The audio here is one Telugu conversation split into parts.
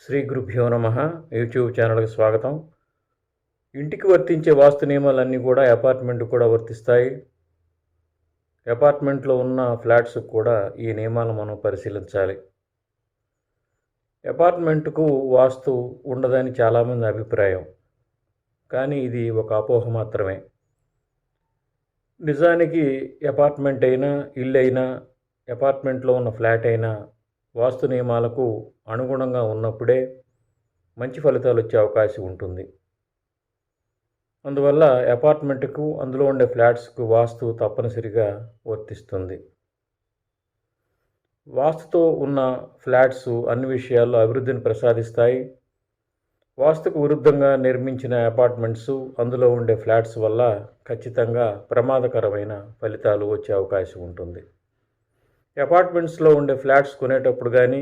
శ్రీ గురుభ్యో నమ. యూట్యూబ్ ఛానల్కి స్వాగతం. ఇంటికి వర్తించే వాస్తు నియమాలన్నీ కూడా అపార్ట్మెంట్కి కూడా వర్తిస్తాయి. అపార్ట్మెంట్లో ఉన్న ఫ్లాట్స్కి కూడా ఈ నియమాలు మనం పరిశీలించాలి. అపార్ట్మెంట్కు వాస్తు ఉండదని చాలామంది అభిప్రాయం, కానీ ఇది ఒక అపోహ మాత్రమే. నిజానికి అపార్ట్మెంట్ అయినా, ఇల్లు అయినా, అపార్ట్మెంట్లో ఉన్న ఫ్లాట్ అయినా వాస్తు నియమాలకు అనుగుణంగా ఉన్నప్పుడే మంచి ఫలితాలు వచ్చే అవకాశం ఉంటుంది. అందువల్ల అపార్ట్మెంట్కు, అందులో ఉండే ఫ్లాట్స్కు వాస్తు తప్పనిసరిగా వర్తిస్తుంది. వాస్తుతో ఉన్న ఫ్లాట్స్ అన్ని విషయాల్లో అభివృద్ధిని ప్రసాదిస్తాయి. వాస్తుకు విరుద్ధంగా నిర్మించిన అపార్ట్మెంట్స్, అందులో ఉండే ఫ్లాట్స్ వల్ల ఖచ్చితంగా ప్రమాదకరమైన ఫలితాలు వచ్చే అవకాశం ఉంటుంది. అపార్ట్మెంట్స్లో ఉండే ఫ్లాట్స్ కొనేటప్పుడు కానీ,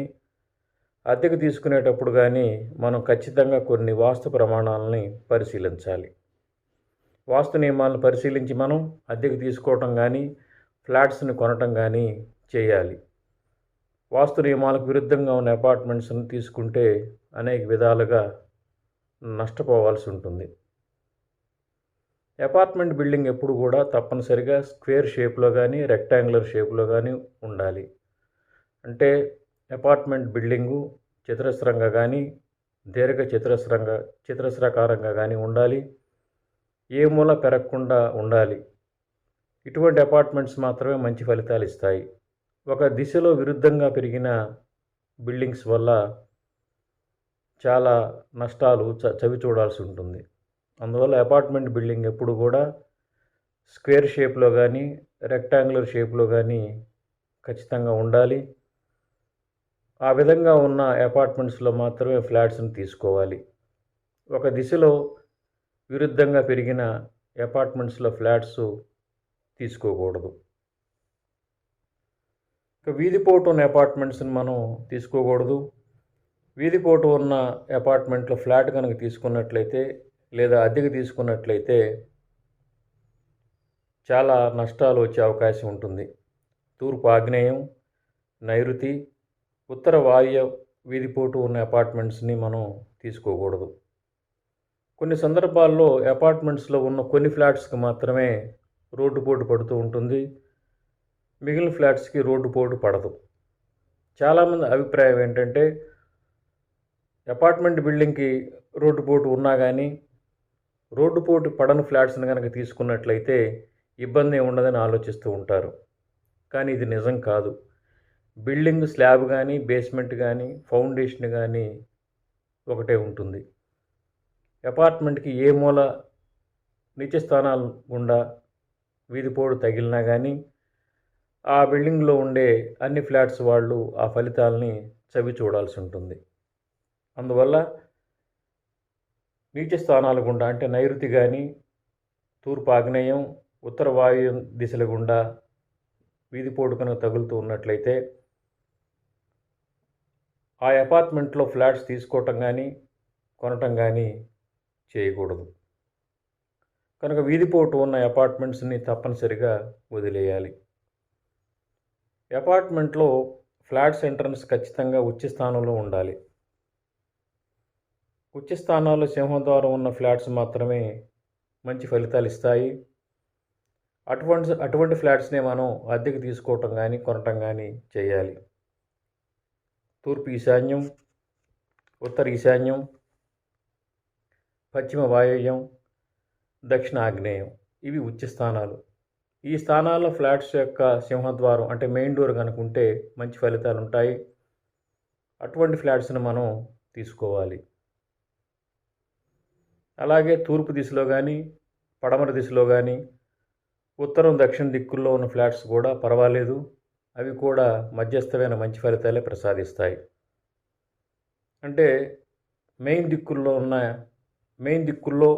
అద్దెకు తీసుకునేటప్పుడు కానీ మనం ఖచ్చితంగా కొన్ని వాస్తు ప్రమాణాలని పరిశీలించాలి. వాస్తు నియమాలను పరిశీలించి మనం అద్దెకు తీసుకోవటం కానీ, ఫ్లాట్స్ని కొనటం కానీ చేయాలి. వాస్తు నియమాలకు విరుద్ధంగా ఉన్న అపార్ట్మెంట్స్ని తీసుకుంటే అనేక విధాలుగా నష్టపోవాల్సి ఉంటుంది. అపార్ట్మెంట్ బిల్డింగ్ ఎప్పుడు కూడా తప్పనిసరిగా స్క్వేర్ షేప్లో కానీ, రెక్టాంగులర్ షేప్లో కానీ ఉండాలి. అంటే అపార్ట్మెంట్ బిల్డింగు చతురస్రంగా కానీ, దీర్ఘ చతురస్రాకారంగా కానీ ఉండాలి. ఏ మూల పెరగకుండా ఉండాలి. ఇటువంటి అపార్ట్మెంట్స్ మాత్రమే మంచి ఫలితాలు ఇస్తాయి. ఒక దిశలో విరుద్ధంగా పెరిగిన బిల్డింగ్స్ వల్ల చాలా నష్టాలు చవి చూడాల్సి ఉంటుంది. అందువల్ల అపార్ట్మెంట్ బిల్డింగ్ ఎప్పుడు కూడా స్క్వేర్ షేప్లో కానీ, రెక్టాంగులర్ షేప్లో కానీ ఖచ్చితంగా ఉండాలి. ఆ విధంగా ఉన్న అపార్ట్మెంట్స్లో మాత్రమే ఫ్లాట్స్ని తీసుకోవాలి. ఒక దిశలో విరుద్ధంగా పెరిగిన అపార్ట్మెంట్స్లో ఫ్లాట్స్ తీసుకోకూడదు. ఇక వీధిపోటు ఉన్న అపార్ట్మెంట్స్ని మనం తీసుకోకూడదు. వీధిపోటు ఉన్న అపార్ట్మెంట్లో ఫ్లాట్ కనుక తీసుకున్నట్లయితే, లేదా అద్దెకు తీసుకున్నట్లయితే చాలా నష్టాలు వచ్చే అవకాశం ఉంటుంది. తూర్పు ఆగ్నేయం, నైరుతి, ఉత్తర వాయువ్య వీధిపోటు ఉన్న అపార్ట్మెంట్స్ని మనం తీసుకోకూడదు. కొన్ని సందర్భాల్లో అపార్ట్మెంట్స్లో ఉన్న కొన్ని ఫ్లాట్స్కి మాత్రమే రోడ్డు పోటు పడుతూ ఉంటుంది. మిగిలిన ఫ్లాట్స్కి రోడ్డు పోటు పడదు. చాలామంది అభిప్రాయం ఏంటంటే, అపార్ట్మెంట్ బిల్డింగ్కి రోడ్డు పోటు ఉన్నా కానీ రోడ్డు పోటు పడని ఫ్లాట్స్ని కనుక తీసుకున్నట్లయితే ఇబ్బంది ఉండదని ఆలోచిస్తూ ఉంటారు. కానీ ఇది నిజం కాదు. బిల్డింగ్ స్లాబ్ కానీ, బేస్మెంట్ కానీ, ఫౌండేషన్ కానీ ఒకటే ఉంటుంది. అపార్ట్మెంట్కి ఏ మూల నీచ స్థానాలు గుండా వీధిపోటు తగిలినా కానీ ఆ బిల్డింగ్లో ఉండే అన్ని ఫ్లాట్స్ వాళ్ళు ఆ ఫలితాలని చవి చూడాల్సి ఉంటుంది. అందువల్ల నీచ స్థానాల గుండా, అంటే నైరుతి కానీ, తూర్పు ఆగ్నేయం, ఉత్తర వాయు దిశల గుండా వీధిపోటు కనుక తగులుతూ ఉన్నట్లయితే ఆ అపార్ట్మెంట్లో ఫ్లాట్స్ తీసుకోవటం కానీ, కొనటం కానీ చేయకూడదు. కనుక వీధిపోటు ఉన్న అపార్ట్మెంట్స్ని తప్పనిసరిగా వదిలేయాలి. అపార్ట్మెంట్లో ఫ్లాట్స్ ఎంట్రన్స్ ఖచ్చితంగా ఉచ్చ స్థానంలో ఉండాలి. ఉచ్చ స్థానాల్లో సింహద్వారం ఉన్న ఫ్లాట్స్ మాత్రమే మంచి ఫలితాలు ఇస్తాయి. అటువంటి ఫ్లాట్స్నే మనం అద్దెకు తీసుకోవటం కానీ, కొనటం కానీ చేయాలి. తూర్పు ఈశాన్యం, ఉత్తర ఈశాన్యం, పశ్చిమ వాయువ్యం, దక్షిణ ఆగ్నేయం ఇవి ఉచ్చ స్థానాలు. ఈ స్థానాల్లో ఫ్లాట్స్ యొక్క సింహద్వారం, అంటే మెయిన్ డోర్ కనుక ఉంటే మంచి ఫలితాలు ఉంటాయి. అటువంటి ఫ్లాట్స్ని మనం తీసుకోవాలి. అలాగే తూర్పు దిశలో కానీ, పడమర దిశలో కానీ, ఉత్తరం దక్షిణ దిక్కుల్లో ఉన్న ఫ్లాట్స్ కూడా పర్వాలేదు. అవి కూడా మధ్యస్థమైన మంచి ఫలితాలే ప్రసాదిస్తాయి. అంటే మెయిన్ దిక్కుల్లో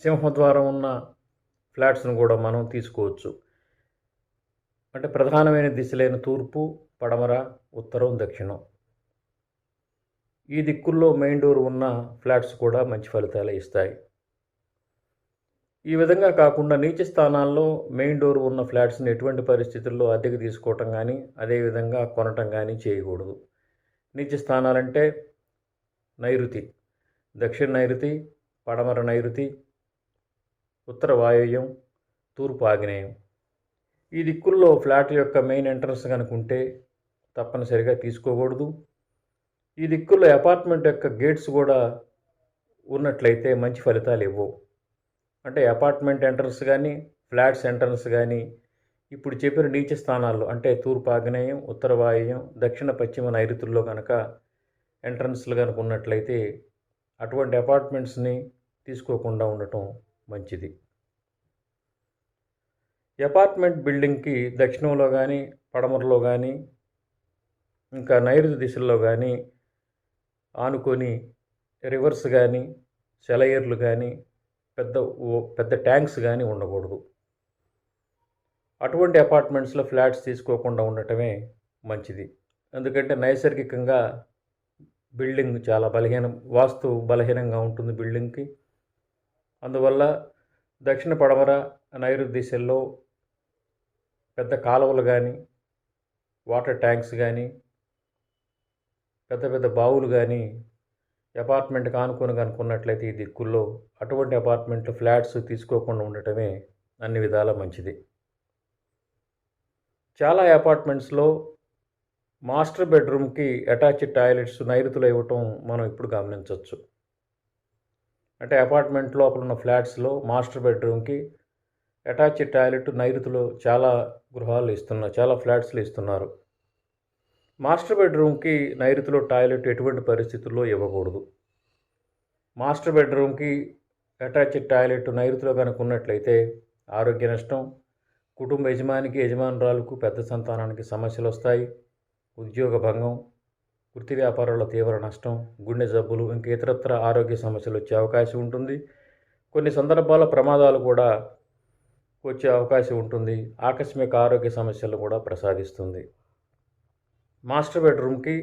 సింహద్వారం ఉన్న ఫ్లాట్స్ను కూడా మనం తీసుకోవచ్చు. అంటే ప్రధానమైన దిశలైన తూర్పు, పడమర, ఉత్తరం, దక్షిణం ఈ దిక్కుల్లో మెయిన్ డోర్ ఉన్న ఫ్లాట్స్ కూడా మంచి ఫలితాలే ఇస్తాయి. ఈ విధంగా కాకుండా నీచ స్థానాల్లో మెయిన్ డోర్ ఉన్న ఫ్లాట్స్ని ఎటువంటి పరిస్థితుల్లో అద్దెకు తీసుకోవటం కానీ, అదేవిధంగా కొనటం కానీ చేయకూడదు. నీచ స్థానాలంటే నైరుతి, దక్షిణ నైరుతి, పడమర నైరుతి, ఉత్తర వాయువ్యం, తూర్పు ఆగ్నేయం. ఈ దిక్కుల్లో ఫ్లాట్ యొక్క మెయిన్ ఎంట్రన్స్ కనుక ఉంటే తప్పనిసరిగా తీసుకోకూడదు. ఈ దిక్కుల్లో అపార్ట్మెంట్ యొక్క గేట్స్ కూడా ఉన్నట్లయితే మంచి ఫలితాలు ఇవ్వవు. అంటే అపార్ట్మెంట్ ఎంట్రన్స్ కానీ, ఫ్లాట్స్ ఎంట్రన్స్ కానీ ఇప్పుడు చెప్పిన నీచ స్థానాల్లో అంటే తూర్పు ఆగ్నేయం, ఉత్తర వాయువ్యం, దక్షిణ పశ్చిమ నైరుతుల్లో కనుక ఎంట్రన్స్లు కనుక ఉన్నట్లయితే అటువంటి అపార్ట్మెంట్స్ని తీసుకోకుండా ఉండటం మంచిది. అపార్ట్మెంట్ బిల్డింగ్కి దక్షిణంలో కానీ, పడమరలో కానీ, ఇంకా నైరుతి దిశల్లో కానీ ఆనుకొని రివర్స్ కానీ, సెలయేర్లు కానీ, పెద్ద ట్యాంక్స్ కానీ ఉండకూడదు. అటువంటి అపార్ట్మెంట్స్లో ఫ్లాట్స్ తీసుకోకుండా ఉండటమే మంచిది. ఎందుకంటే నైసర్గికంగా బిల్డింగ్ చాలా వాస్తు బలహీనంగా ఉంటుంది బిల్డింగ్కి. అందువల్ల దక్షిణ, పడమర, నైరుతి దిశల్లో పెద్ద కాలువలు కానీ, వాటర్ ట్యాంక్స్ కానీ, పెద్ద బావులు కానీ అపార్ట్మెంట్కి ఆనుకొని కనుక్కున్నట్లయితే ఈ దిక్కుల్లో అటువంటి అపార్ట్మెంట్లు ఫ్లాట్స్ తీసుకోకుండా ఉండటమే అన్ని విధాలా మంచిది. చాలా అపార్ట్మెంట్స్లో మాస్టర్ బెడ్రూమ్కి అటాచ్డ్ టాయిలెట్స్ నైరుతిలో ఇవ్వటం మనం ఇప్పుడు గమనించవచ్చు. అంటే అపార్ట్మెంట్ లోపల ఉన్న ఫ్లాట్స్లో మాస్టర్ బెడ్రూమ్కి అటాచ్డ్ టాయిలెట్ నైరుతిలో చాలా చాలా ఫ్లాట్స్లో ఇస్తున్నారు. మాస్టర్ బెడ్రూమ్కి నైరుతిలో టాయిలెట్ ఎటువంటి పరిస్థితుల్లో ఇవ్వకూడదు. మాస్టర్ బెడ్రూమ్కి అటాచ్డ్ టాయిలెట్ నైరుతిలో కనుక ఉన్నట్లయితే ఆరోగ్య నష్టం, కుటుంబ యజమానురాలకు, పెద్ద సంతానానికి సమస్యలు వస్తాయి, ఉద్యోగ భంగం, వృత్తి వ్యాపారాల్లో తీవ్ర నష్టం, గుండె జబ్బులు, ఇంక ఇతరత్ర ఆరోగ్య సమస్యలు వచ్చే అవకాశం ఉంటుంది. కొన్ని సందర్భాల్లో ప్రమాదాలు కూడా వచ్చే అవకాశం ఉంటుంది. ఆకస్మిక ఆరోగ్య సమస్యలు కూడా ప్రసాదిస్తుంది. మాస్టర్ బెడ్రూమ్కి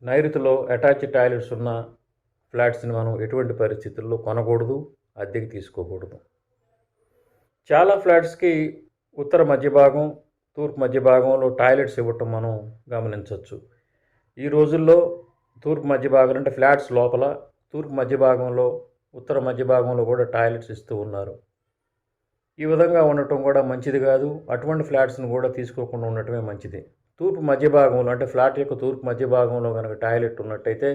నైరుతిలో అటాచ్డ్ టాయిలెట్స్ ఉన్న ఫ్లాట్స్ని మనం ఎటువంటి పరిస్థితుల్లో కొనకూడదు, అద్దెకి తీసుకోకూడదు. చాలా ఫ్లాట్స్కి ఉత్తర మధ్య భాగం, తూర్పు మధ్య భాగంలో టాయిలెట్స్ ఇవ్వటం మనం గమనించవచ్చు. ఈ రోజుల్లో తూర్పు మధ్య భాగం అంటే ఫ్లాట్స్ లోపల తూర్పు మధ్య భాగంలో, ఉత్తర మధ్య భాగంలో కూడా టాయిలెట్స్ ఇస్తూ ఉన్నారు. ఈ విధంగా ఉండటం కూడా మంచిది కాదు. అటువంటి ఫ్లాట్స్ని కూడా తీసుకోకుండా ఉండటమే మంచిది. తూర్పు మధ్య భాగంలో అంటే ఫ్లాట్ యొక్క తూర్పు మధ్య భాగంలో కనుక టాయిలెట్ ఉన్నట్టయితే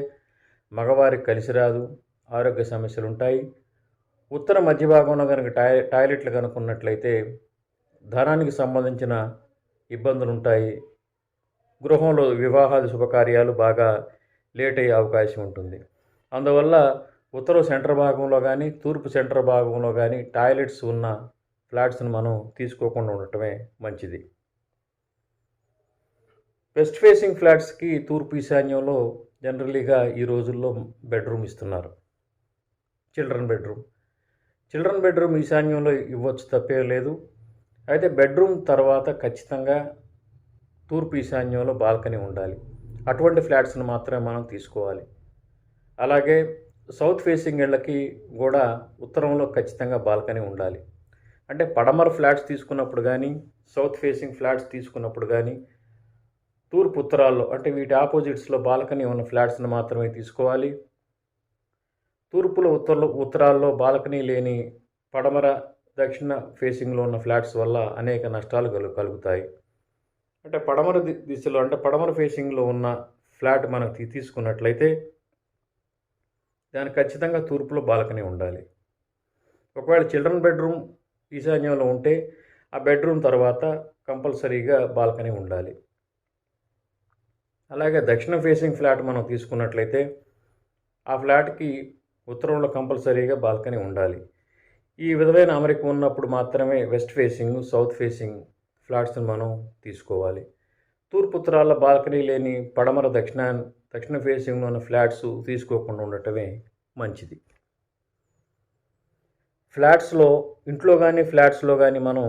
మగవారికి కలిసి రాదు, ఆరోగ్య సమస్యలు ఉంటాయి. ఉత్తర మధ్య భాగంలో కనుక టాయిలెట్లు కనుక ఉన్నట్లయితే ధనానికి సంబంధించిన ఇబ్బందులు ఉంటాయి. గృహంలో వివాహాది శుభకార్యాలు బాగా లేట్ అయ్యే అవకాశం ఉంటుంది. అందువల్ల ఉత్తర సెంటర్ భాగంలో కానీ, తూర్పు సెంటర్ భాగంలో కానీ టాయిలెట్స్ ఉన్న ఫ్లాట్స్ని మనం తీసుకోకుండా ఉండటమే మంచిది. వెస్ట్ ఫేసింగ్ ఫ్లాట్స్కి తూర్పు ఈశాన్యంలో జనరలీగా ఈ రోజుల్లో బెడ్రూమ్ ఇస్తున్నారు. చిల్డ్రన్ బెడ్రూమ్ ఈశాన్యంలో ఇవ్వచ్చు, తప్పే లేదు. అయితే బెడ్రూమ్ తర్వాత ఖచ్చితంగా తూర్పు ఈశాన్యంలో బాల్కనీ ఉండాలి. అటువంటి ఫ్లాట్స్ని మాత్రమే మనం తీసుకోవాలి. అలాగే సౌత్ ఫేసింగ్ ఇళ్ళకి కూడా ఉత్తరంలో ఖచ్చితంగా బాల్కనీ ఉండాలి. అంటే పడమర ఫ్లాట్స్ తీసుకున్నప్పుడు కానీ, సౌత్ ఫేసింగ్ ఫ్లాట్స్ తీసుకున్నప్పుడు కానీ తూర్పు ఉత్తరాల్లో అంటే వీటి ఆపోజిట్స్లో బాల్కనీ ఉన్న ఫ్లాట్స్ని మాత్రమే తీసుకోవాలి. తూర్పులో ఉత్తరాల్లో బాల్కనీ లేని పడమర, దక్షిణ ఫేసింగ్లో ఉన్న ఫ్లాట్స్ వల్ల అనేక నష్టాలు కలుగుతాయి. అంటే పడమర దిశలో అంటే పడమర ఫేసింగ్లో ఉన్న ఫ్లాట్ మనకు తీసుకున్నట్లయితే దానికి ఖచ్చితంగా తూర్పులో బాల్కనీ ఉండాలి. ఒకవేళ చిల్డ్రన్ బెడ్రూమ్ ఈశాన్యంలో ఉంటే ఆ బెడ్రూమ్ తర్వాత కంపల్సరీగా బాల్కనీ ఉండాలి. అలాగే దక్షిణ ఫేసింగ్ ఫ్లాట్ మనం తీసుకున్నట్లయితే ఆ ఫ్లాట్కి ఉత్తరంలో కంపల్సరీగా బాల్కనీ ఉండాలి. ఈ విధమైన అమరిక ఉన్నప్పుడు మాత్రమే వెస్ట్ ఫేసింగ్, సౌత్ ఫేసింగ్ ఫ్లాట్స్ని మనం తీసుకోవాలి. తూర్పు ఉత్తరాల బాల్కనీ లేని పడమర, దక్షిణ ఫేసింగ్లో ఉన్న ఫ్లాట్స్ తీసుకోకుండా ఉండటమే మంచిది. ఇంట్లో కానీ ఫ్లాట్స్లో కానీ మనం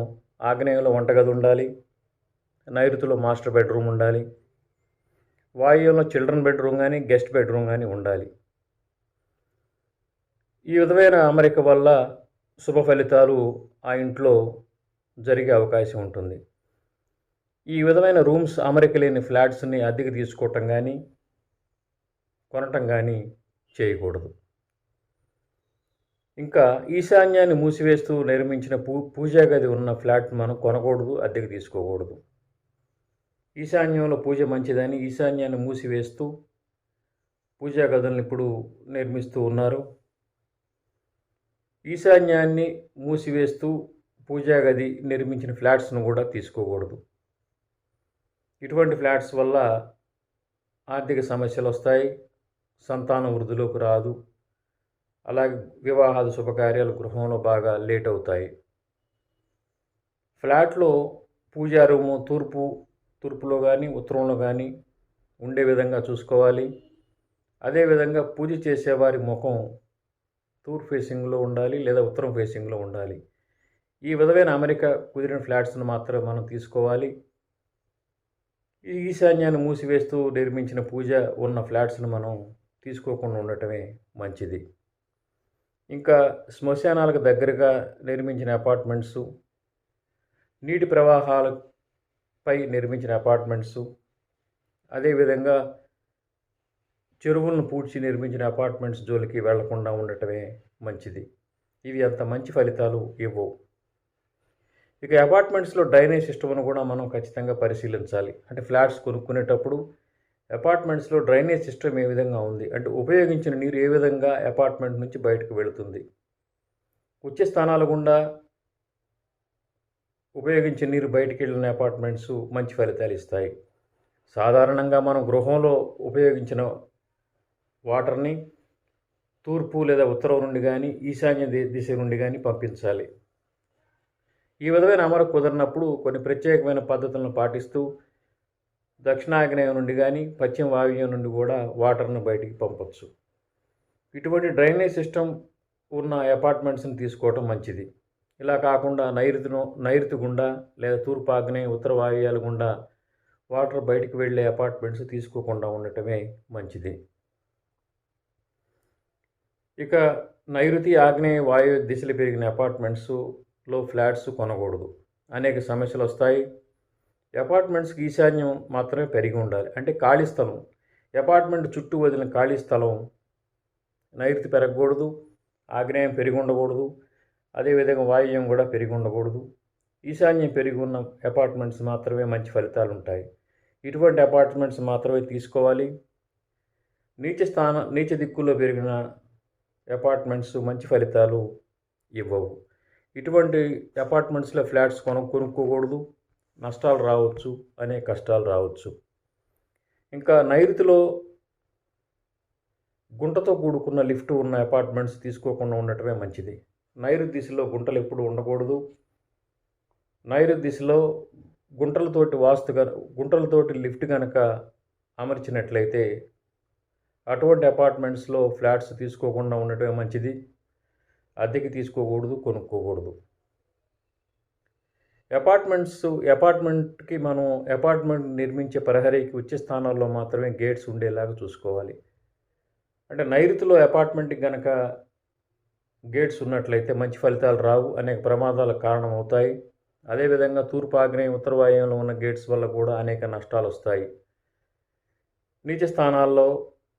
ఆగ్నేయంలో వంటగది ఉండాలి, నైరుతిలో మాస్టర్ బెడ్రూమ్ ఉండాలి, వాయువ్యంలో చిల్డ్రన్ బెడ్రూమ్ కానీ, గెస్ట్ బెడ్రూమ్ కానీ ఉండాలి. ఈ విధమైన అమరిక వల్ల శుభ ఫలితాలు ఆ ఇంట్లో జరిగే అవకాశం ఉంటుంది. ఈ విధమైన రూమ్స్ అమరిక లేని ఫ్లాట్స్ని అద్దెకు తీసుకోవటం కానీ కొనటం కానీ చేయకూడదు. ఇంకా ఈశాన్యాన్ని మూసివేస్తూ నిర్మించిన పూజా గది ఉన్న ఫ్లాట్ మనం కొనకూడదు, అద్దెకు తీసుకోకూడదు. ఈశాన్యంలో పూజ మంచిదని ఈశాన్యాన్ని మూసివేస్తూ పూజా గదులను ఇప్పుడు నిర్మిస్తూ ఉన్నారు. ఈశాన్యాన్ని మూసివేస్తూ పూజా గది నిర్మించిన ఫ్లాట్స్ను కూడా తీసుకోకూడదు. ఇటువంటి ఫ్లాట్స్ వల్ల ఆర్థిక సమస్యలు వస్తాయి, సంతానం వృద్ధిలోకి రాదు, అలాగే వివాహాది శుభకార్యాలు గృహంలో బాగా లేట్ అవుతాయి. ఫ్లాట్లో పూజా రూము తూర్పులో కానీ ఉత్తరంలో కానీ ఉండే విధంగా చూసుకోవాలి. అదేవిధంగా పూజ చేసేవారి ముఖం తూర్పు ఫేసింగ్లో ఉండాలి లేదా ఉత్తరం ఫేసింగ్లో ఉండాలి. ఈ విధమైన అమరిక కుదిరిన ఫ్లాట్స్ను మాత్రమే మనం తీసుకోవాలి. ఈ ఈశాన్యాన్ని మూసివేస్తూ నిర్మించిన పూజ ఉన్న ఫ్లాట్స్ను మనం తీసుకోకుండా ఉండటమే మంచిది. ఇంకా శ్మశానాలకు దగ్గరగా నిర్మించిన అపార్ట్మెంట్సు, నీటి ప్రవాహాలపై నిర్మించిన అపార్ట్మెంట్సు, అదేవిధంగా చెరువులను పూడ్చి నిర్మించిన అపార్ట్మెంట్స్ జోలికి వెళ్లకుండా ఉండటమే మంచిది. ఇవి అంత మంచి ఫలితాలు ఇవ్వవు. ఇక అపార్ట్మెంట్స్లో డ్రైనేజ్ సిస్టమ్ను కూడా మనం ఖచ్చితంగా పరిశీలించాలి. అంటే ఫ్లాట్స్ కొనుక్కునేటప్పుడు అపార్ట్మెంట్స్లో డ్రైనేజ్ సిస్టమ్ ఏ విధంగా ఉంది, అంటే ఉపయోగించిన నీరు ఏ విధంగా అపార్ట్మెంట్ నుంచి బయటకు వెళుతుంది. ఉచ్ఛ స్థానాల గుండా ఉపయోగించిన నీరు బయటికి వెళ్ళిన అపార్ట్మెంట్స్ మంచి ఫలితాలు ఇస్తాయి. సాధారణంగా మనం గృహంలో ఉపయోగించిన వాటర్ని తూర్పు లేదా ఉత్తరం నుండి కానీ ఈశాన్య దిశ నుండి కానీ పంపించాలి. ఈ విధమైన అమలు కుదరినప్పుడు కొన్ని ప్రత్యేకమైన పద్ధతులను పాటిస్తూ దక్షిణాగ్నేయం నుండి కానీ పశ్చిమ వాయువ్యం నుండి కూడా వాటర్ను బయటికి పంపవచ్చు. ఇటువంటి డ్రైనేజ్ సిస్టమ్ ఉన్న అపార్ట్మెంట్స్ని తీసుకోవటం మంచిది. ఇలా కాకుండా నైరుతి గుండా లేదా తూర్పు ఆగ్నేయ ఉత్తర వాయువ్యాల గుండా వాటర్ బయటికి వెళ్ళే అపార్ట్మెంట్స్ తీసుకోకుండా ఉండటమే మంచిది. ఇక నైరుతి ఆగ్నేయ వాయు దిశలు పెరిగిన అపార్ట్మెంట్స్లో ఫ్లాట్స్ కొనకూడదు. అనేక సమస్యలు వస్తాయి. అపార్ట్మెంట్స్కి ఈశాన్యం మాత్రమే పెరిగి ఉండాలి. అంటే ఖాళీ స్థలం, అపార్ట్మెంట్ చుట్టూ వదిలిన ఖాళీ స్థలం నైరుతి పెరగకూడదు, ఆగ్నేయం పెరిగి ఉండకూడదు, అదేవిధంగా వాయువ్యం కూడా పెరిగి ఉండకూడదు. ఈశాన్యం పెరిగి ఉన్న అపార్ట్మెంట్స్ మాత్రమే మంచి ఫలితాలు ఉంటాయి. ఇటువంటి అపార్ట్మెంట్స్ మాత్రమే తీసుకోవాలి. నీచ దిక్కుల్లో పెరిగిన అపార్ట్మెంట్స్ మంచి ఫలితాలు ఇవ్వవు. ఇటువంటి అపార్ట్మెంట్స్లో ఫ్లాట్స్ కొనుక్కోకూడదు, నష్టాలు రావచ్చు, అనేక కష్టాలు రావచ్చు. ఇంకా నైరుతిలో గుంటతో కూడుకున్న లిఫ్ట్ ఉన్న అపార్ట్మెంట్స్ తీసుకోకుండా ఉండటమే మంచిది. నైరుతి దిశలో గుంటలు ఎప్పుడు ఉండకూడదు. నైరుతి దిశలో గుంటలతోటి లిఫ్ట్ కనుక అమర్చినట్లయితే అటువంటి అపార్ట్మెంట్స్లో ఫ్లాట్స్ తీసుకోకుండా ఉండటమే మంచిది. అద్దెకి తీసుకోకూడదు, కొనుక్కోకూడదు. అపార్ట్మెంట్కి మనం అపార్ట్మెంట్ నిర్మించే ప్రహరీకి ఉచ్ఛ స్థానాల్లో మాత్రమే గేట్స్ ఉండేలాగా చూసుకోవాలి. అంటే నైరుతిలో అపార్ట్మెంట్కి కనుక గేట్స్ ఉన్నట్లయితే మంచి ఫలితాలు రావు, అనేక ప్రమాదాలకు కారణమవుతాయి. అదేవిధంగా తూర్పు ఆగ్నేయ ఉత్తర వాయువ్యంలో ఉన్న గేట్స్ వల్ల కూడా అనేక నష్టాలు వస్తాయి. నీచ స్థానాల్లో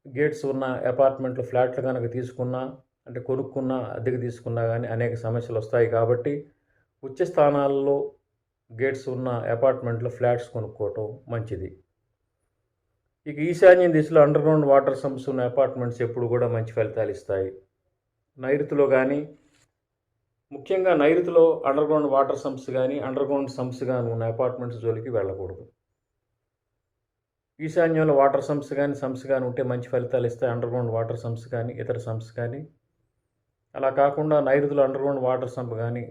గేట్స్ ఉన్న అపార్ట్మెంట్లు ఫ్లాట్లు కనుక తీసుకున్నా, అంటే కొనుక్కున్నా, అద్దెకు తీసుకున్నా కానీ అనేక సమస్యలు వస్తాయి. కాబట్టి ఉచ్ఛ స్థానాల్లో గేట్స్ ఉన్న అపార్ట్మెంట్లో ఫ్లాట్స్ కొనుక్కోవటం మంచిది. ఇక ఈశాన్య దిశలో అండర్గ్రౌండ్ వాటర్ సంప్స్ ఉన్న అపార్ట్మెంట్స్ ఎప్పుడు కూడా మంచి ఫలితాలు ఇస్తాయి. నైరుతిలో కానీ, ముఖ్యంగా నైరుతిలో అండర్గ్రౌండ్ వాటర్ సంప్స్ కానీ అండర్గ్రౌండ్ సంప్స్ కానీ ఉన్న అపార్ట్మెంట్స్ జోలికి వెళ్ళకూడదు. ఈశాన్యంలో వాటర్ సంప్స్ కానీ ఉంటే మంచి ఫలితాలు ఇస్తాయి, అండర్గ్రౌండ్ వాటర్ సంప్స్ కానీ ఇతర సంప్స్ కానీ. అలా కాకుండా నైరుతిలో అండర్గ్రౌండ్ వాటర్ సంప్ కానీ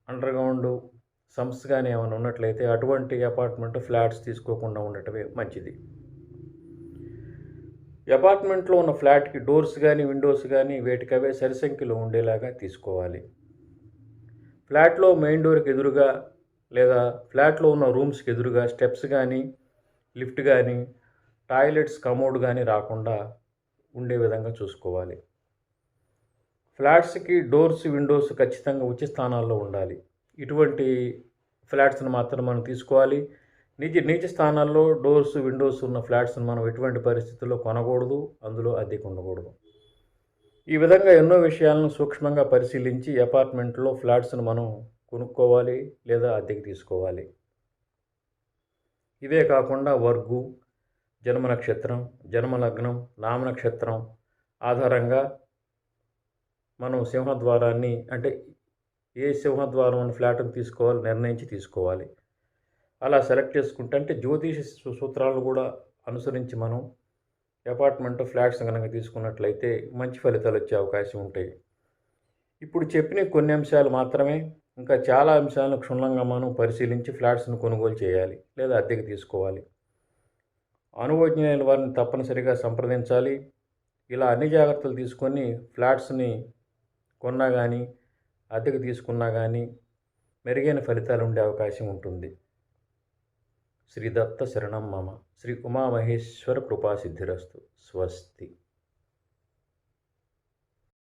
అండర్గ్రౌండ్ సంప్స్ కానీ ఏమైనా ఉన్నట్లయితే అటువంటి అపార్ట్మెంట్ ఫ్లాట్స్ తీసుకోకుండా ఉండటమే మంచిది. అపార్ట్మెంట్లో ఉన్న ఫ్లాట్కి డోర్స్ కానీ విండోస్ కానీ వేటికవే సరిసంఖ్యలో ఉండేలాగా తీసుకోవాలి. ఫ్లాట్లో మెయిన్ డోర్కి ఎదురుగా లేదా ఫ్లాట్లో ఉన్న రూమ్స్కి ఎదురుగా స్టెప్స్ కానీ లిఫ్ట్ కానీ టాయిలెట్స్ కమోడ్ కానీ రాకుండా ఉండే విధంగా చూసుకోవాలి. ఫ్లాట్స్కి డోర్స్ విండోస్ ఖచ్చితంగా ఉచిత స్థానాల్లో ఉండాలి. ఇటువంటి ఫ్లాట్స్ని మాత్రం మనం తీసుకోవాలి. నీచ స్థానాల్లో డోర్స్ విండోస్ ఉన్న ఫ్లాట్స్ని మనం ఎటువంటి పరిస్థితుల్లో కొనకూడదు, అందులో అద్దెకు ఉండకూడదు. ఈ విధంగా ఎన్నో విషయాలను సూక్ష్మంగా పరిశీలించి అపార్ట్మెంట్లో ఫ్లాట్స్ను మనం కొనుక్కోవాలి లేదా అద్దెకు తీసుకోవాలి. ఇవే కాకుండా వర్గు, జన్మ నక్షత్రం, జన్మలగ్నం, నామనక్షత్రం ఆధారంగా మనం సింహద్వారాన్ని అంటే ఏ సింహద్వారం అని ఫ్లాట్ని తీసుకోవాలి నిర్ణయించి తీసుకోవాలి. అలా సెలెక్ట్ చేసుకుంటే అంటే జ్యోతిష సూత్రాలను కూడా అనుసరించి మనం అపార్ట్మెంట్ ఫ్లాట్స్ కనుక తీసుకున్నట్లయితే మంచి ఫలితాలు వచ్చే అవకాశం ఉంటాయి. ఇప్పుడు చెప్పిన కొన్ని అంశాలు మాత్రమే, ఇంకా చాలా అంశాలను క్షుణ్ణంగా మనం పరిశీలించి ఫ్లాట్స్ను కొనుగోలు చేయాలి లేదా అద్దెకు తీసుకోవాలి. అనుభవజ్ఞులైన వారిని తప్పనిసరిగా సంప్రదించాలి. ఇలా అన్ని జాగ్రత్తలు తీసుకొని ఫ్లాట్స్ని కొన్నా కానీ అద్దెకు తీసుకున్నా కానీ మెరుగైన ఫలితాలు ఉండే అవకాశం ఉంటుంది. శ్రీ దత్త శరణం మమ. శ్రీ ఉమామహేశ్వర కృపాసిద్ధిరస్తు. స్వస్తి.